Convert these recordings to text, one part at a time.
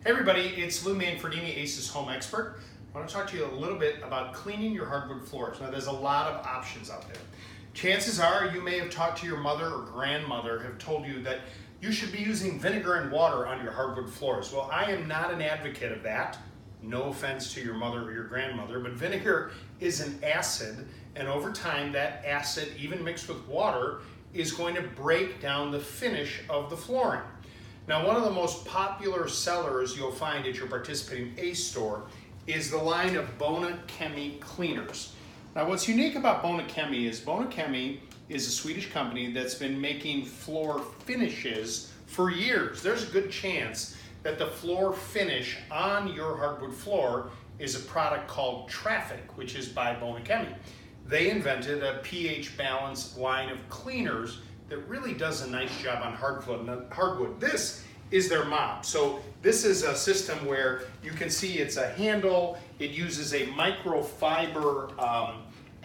Hey everybody, it's Lou Manfredini, Ace's Home Expert. I want to talk to you a little bit about cleaning your hardwood floors. Now there's a lot of options out there. Chances are you may have talked to your mother or grandmother have told you that you should be using vinegar and water on your hardwood floors. Well, I am not an advocate of that. No offense to your mother or your grandmother, but vinegar is an acid, and over time that acid, even mixed with water, is going to break down the finish of the flooring. Now, one of the most popular sellers you'll find at your participating Ace store is the line of Bona cleaners. Now, what's unique about Bona is a Swedish company that's been making floor finishes for years. There's a good chance that the floor finish on your hardwood floor is a product called Traffic, which is by Bona. They invented a pH balanced line of cleaners that really does a nice job on hardwood. This is their mop. So this is a system where you can see it's a handle. It uses a microfiber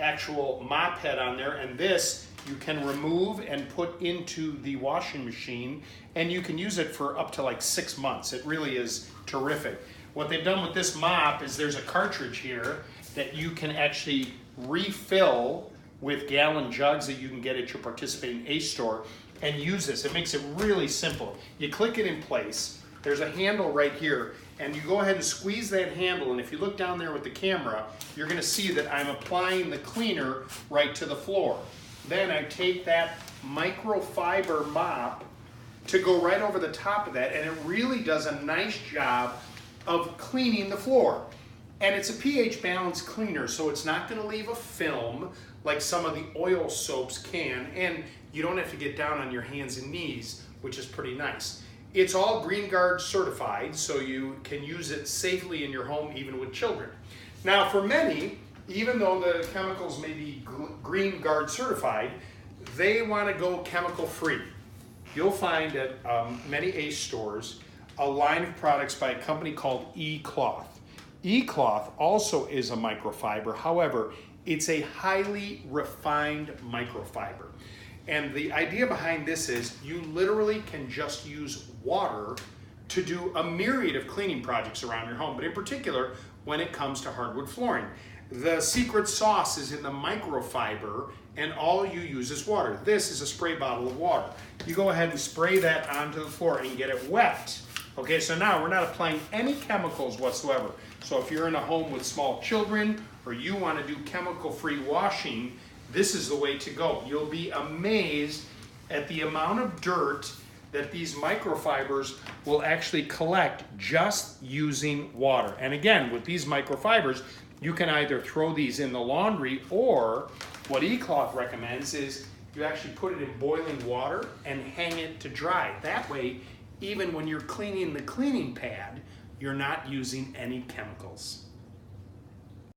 actual mop head on there, and this you can remove and put into the washing machine, and you can use it for up to like 6 months. It really is terrific. What they've done with this mop is there's a cartridge here that you can actually refill with gallon jugs that you can get at your participating Ace store and use this. It makes it really simple. You click it in place. There's a handle right here, and you go ahead and squeeze that handle, and if you look down there with the camera, you're gonna see that I'm applying the cleaner right to the floor. Then I take that microfiber mop to go right over the top of that, and it really does a nice job of cleaning the floor. And it's a pH balanced cleaner, so it's not gonna leave a film like some of the oil soaps can, and you don't have to get down on your hands and knees, which is pretty nice. It's all Green Guard certified, so you can use it safely in your home, even with children. Now, for many, even though the chemicals may be Green Guard certified, they wanna go chemical free. You'll find at many Ace stores a line of products by a company called E-Cloth. E-Cloth also is a microfiber, however, it's a highly refined microfiber. And the idea behind this is you literally can just use water to do a myriad of cleaning projects around your home, but in particular, when it comes to hardwood flooring. The secret sauce is in the microfiber, and all you use is water. This is a spray bottle of water. You go ahead and spray that onto the floor and get it wet. Okay, so now we're not applying any chemicals whatsoever. So if you're in a home with small children or you want to do chemical-free washing, this is the way to go. You'll be amazed at the amount of dirt that these microfibers will actually collect just using water. And again, with these microfibers, you can either throw these in the laundry, or what E-Cloth recommends is you actually put it in boiling water and hang it to dry. That way, even when you're cleaning the cleaning pad, you're not using any chemicals.